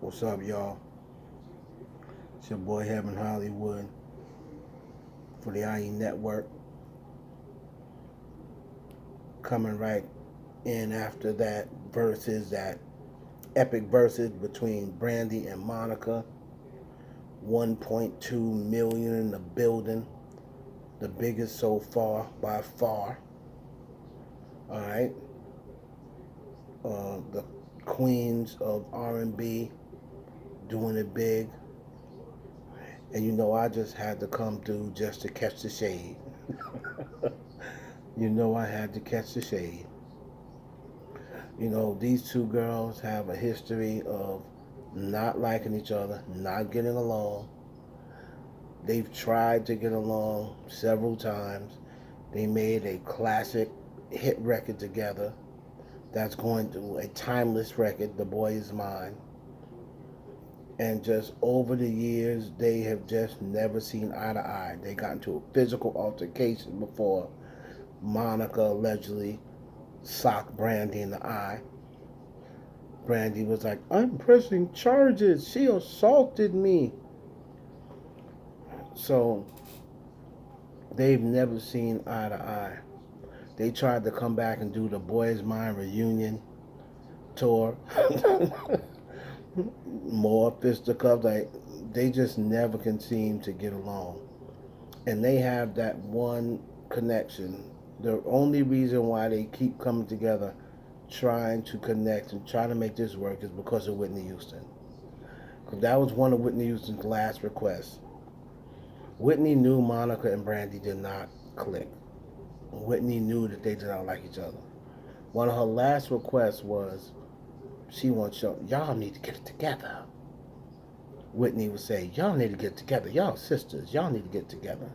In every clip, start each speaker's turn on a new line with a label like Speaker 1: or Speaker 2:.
Speaker 1: What's up, y'all? It's your boy Heaven Hollywood for the IE Network. Coming right in after that versus that epic versus between Brandy and Monica. 1.2 million in the building, the biggest so far by far. All right, the queens of R&B doing it big, and I just had to come through just to catch the shade. I had to catch the shade. These two girls have a history of not liking each other, not getting along. They've tried to get along several times. They made a classic hit record together that's going to a timeless record, The Boy Is Mine. And just over the years, they have just never seen eye to eye. They got into a physical altercation before Monica allegedly socked Brandy in the eye. Brandy was like, "I'm pressing charges. She assaulted me." So they've never seen eye to eye. They tried to come back and do the Boys Mind reunion tour. More fisticuffs. Like, they just never can seem to get along. And they have that one connection. The only reason why they keep coming together, trying to connect and trying to make this work, is because of Whitney Houston. Because that was one of Whitney Houston's last requests. Whitney knew Monica and Brandy did not click. Whitney knew that they did not like each other. One of her last requests was she wants y'all need to get it together. Whitney would say, "Y'all need to get together. Y'all sisters. Y'all need to get together."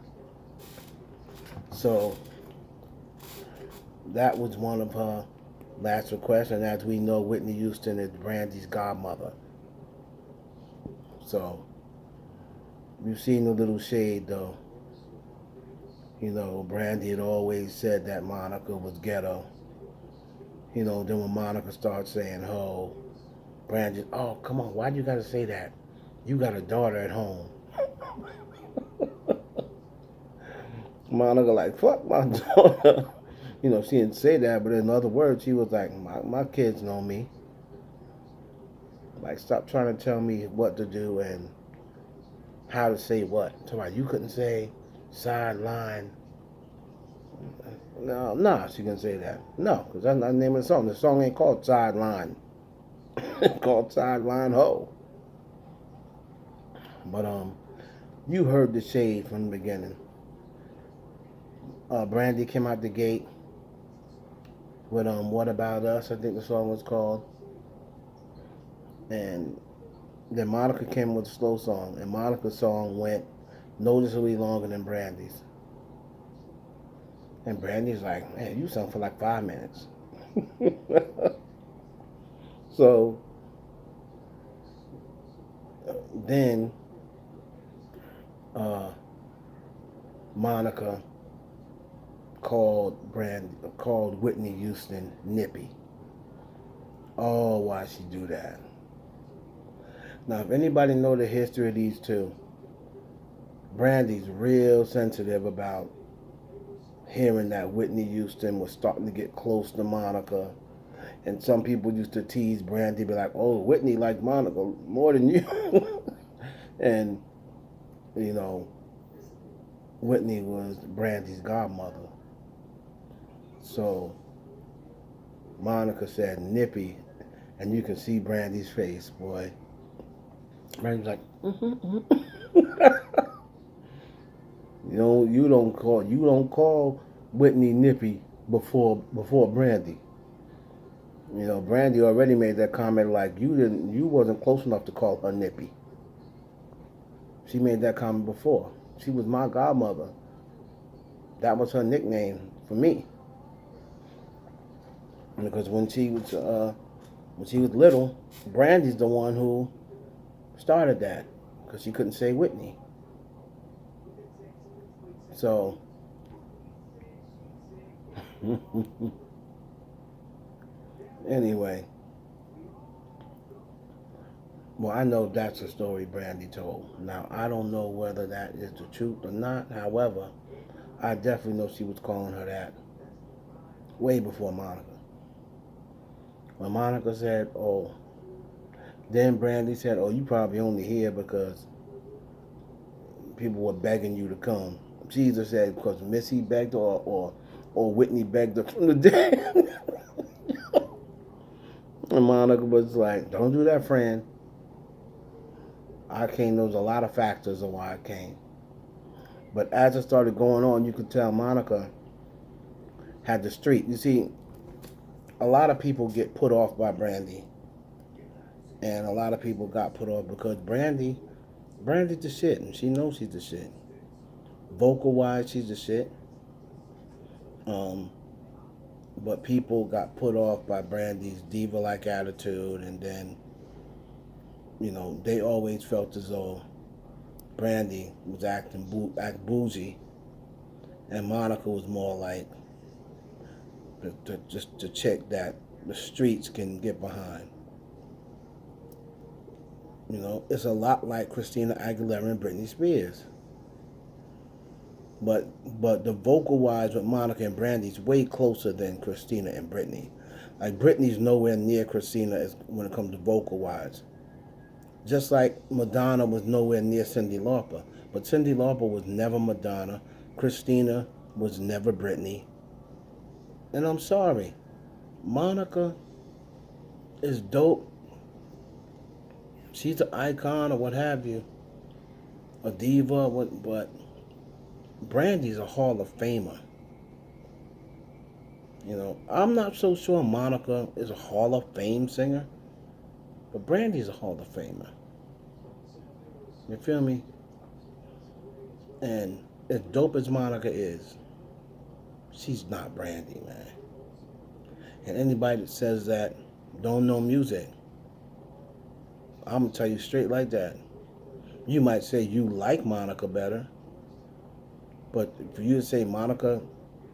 Speaker 1: So that was one of her last requests, and as we know, Whitney Houston is Brandy's godmother. So we've seen the little shade, though. Brandy had always said that Monica was ghetto. Then when Monica starts saying ho, Brandy, "Oh, come on, why do you gotta say that? You got a daughter at home." Monica like, "Fuck my daughter." She didn't say that, but in other words, she was like, my kids know me. Like, stop trying to tell me what to do and how to say what. So you couldn't say sideline. No, nah, she couldn't say that. No, because that's not the name of the song. The song ain't called Sideline. It's called Sideline Ho. But you heard the shade from the beginning. Brandy came out the gate with "What About Us," I think the song was called, and then Monica came with a slow song, and Monica's song went noticeably longer than Brandy's. And Brandy's like, "Man, you sung for like 5 minutes." So then uh, Monica called Whitney Houston nippy. Oh, why she do that? Now, if anybody know the history of these two, Brandy's real sensitive about hearing that Whitney Houston was starting to get close to Monica. And some people used to tease Brandy, be like, "Oh, Whitney liked Monica more than you." And, you know, Whitney was Brandy's godmother. So Monica said nippy, and you can see Brandy's face, boy. Brandy's like, you don't call Whitney nippy before Brandy. Brandy already made that comment like you wasn't close enough to call her nippy. She made that comment before. She was my godmother. That was her nickname for me. Because when she was little, Brandy's the one who started that because she couldn't say Whitney. So anyway, Well, I know that's a story Brandy told. Now, I don't know whether that is the truth or not. However, I definitely know she was calling her that way before Monica. When Monica said, oh, then Brandy said, oh, you probably only here because people were begging you to come. Jesus said, because Missy begged or Whitney begged her from the dead. And Monica was like, don't do that, friend. I came, there was a lot of factors of why I came. But as it started going on, you could tell Monica had the street. You see, a lot of people get put off by Brandy. And a lot of people got put off because Brandy's the shit. And she knows she's the shit. Vocal wise, she's the shit. Um, but people got put off by Brandy's diva like attitude. And then, they always felt as though Brandy was acting bougie. And Monica was more like just to check that the streets can get behind. It's a lot like Christina Aguilera and Britney Spears. But the vocal wise with Monica and Brandy's way closer than Christina and Britney. Like Britney's nowhere near Christina when it comes to vocal wise. Just like Madonna was nowhere near Cyndi Lauper. But Cyndi Lauper was never Madonna. Christina was never Britney. And I'm sorry. Monica is dope. She's an icon or what have you. A diva, but Brandy's a Hall of Famer. I'm not so sure Monica is a Hall of Fame singer, but Brandy's a Hall of Famer. You feel me? And as dope as Monica is, she's not Brandy, man. And anybody that says that don't know music, I'm going to tell you straight like that. You might say you like Monica better, but for you to say Monica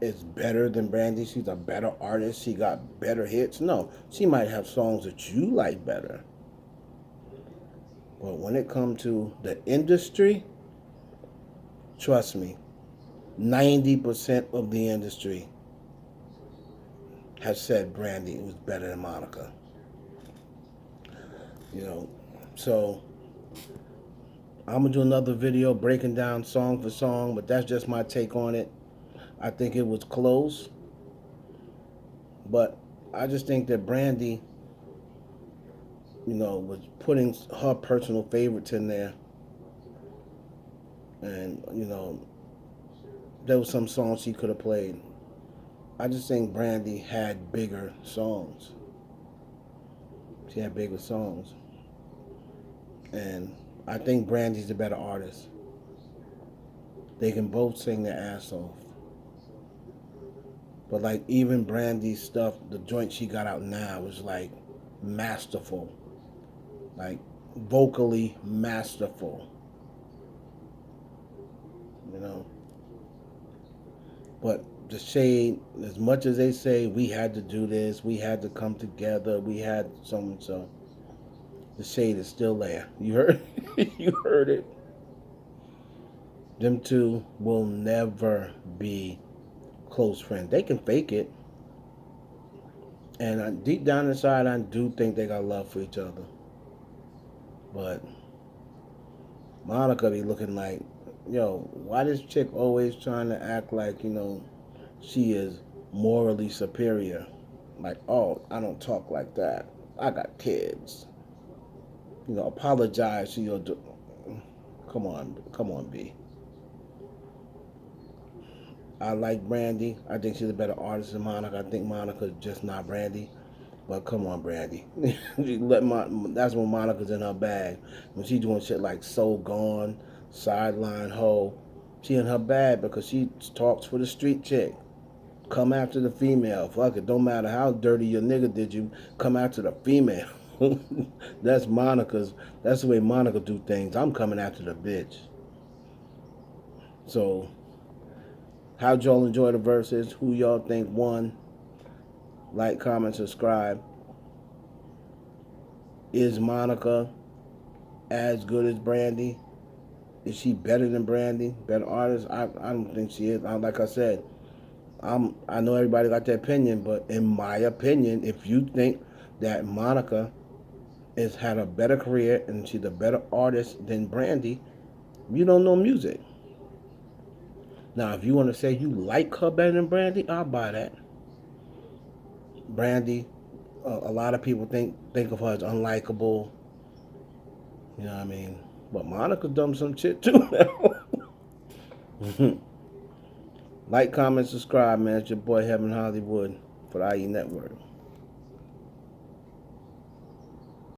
Speaker 1: is better than Brandy, she's a better artist, she got better hits, no. She might have songs that you like better. But when it comes to the industry, trust me, 90% of the industry has said Brandy was better than Monica. So I'm going to do another video breaking down song for song, but that's just my take on it. I think it was close, but I just think that Brandy, was putting her personal favorites in there. And, there was some songs she could have played. I just think Brandy had bigger songs. She had bigger songs. And I think Brandy's a better artist. They can both sing their ass off. But like even Brandy's stuff, the joint she got out now is like masterful. Like vocally masterful. But the shade, as much as they say we had to do this, we had to come together, we had so and so, the shade is still there. You heard you heard it. Them two will never be close friends. They can fake it. And deep down inside, I do think they got love for each other. But Monica be looking like, why this chick always trying to act like, she is morally superior? Like, oh, I don't talk like that. I got kids. Apologize to your... Come on, B. I like Brandy. I think she's a better artist than Monica. I think Monica's just not Brandy. But come on, Brandy. That's when Monica's in her bag. When she's doing shit like So Gone, Sideline Hoe, she in her bag because she talks for the street chick. Come after the female. Fuck it. Don't matter how dirty your nigga did you. Come after the female. That's Monica's. That's the way Monica do things. I'm coming after the bitch. So, how'd y'all enjoy the verses? Who y'all think won? Like, comment, subscribe. Is Monica as good as Brandy? Is she better than Brandy? Better artist? I don't think she is. Like I said, I know everybody got their opinion, but in my opinion, if you think that Monica has had a better career and she's a better artist than Brandy, you don't know music. Now, if you want to say you like her better than Brandy, I'll buy that. Brandy, a lot of people think of her as unlikable. You know what I mean? But Monica's done some shit too now. Like, comment, subscribe, man. It's your boy Heaven Hollywood for the IE Network.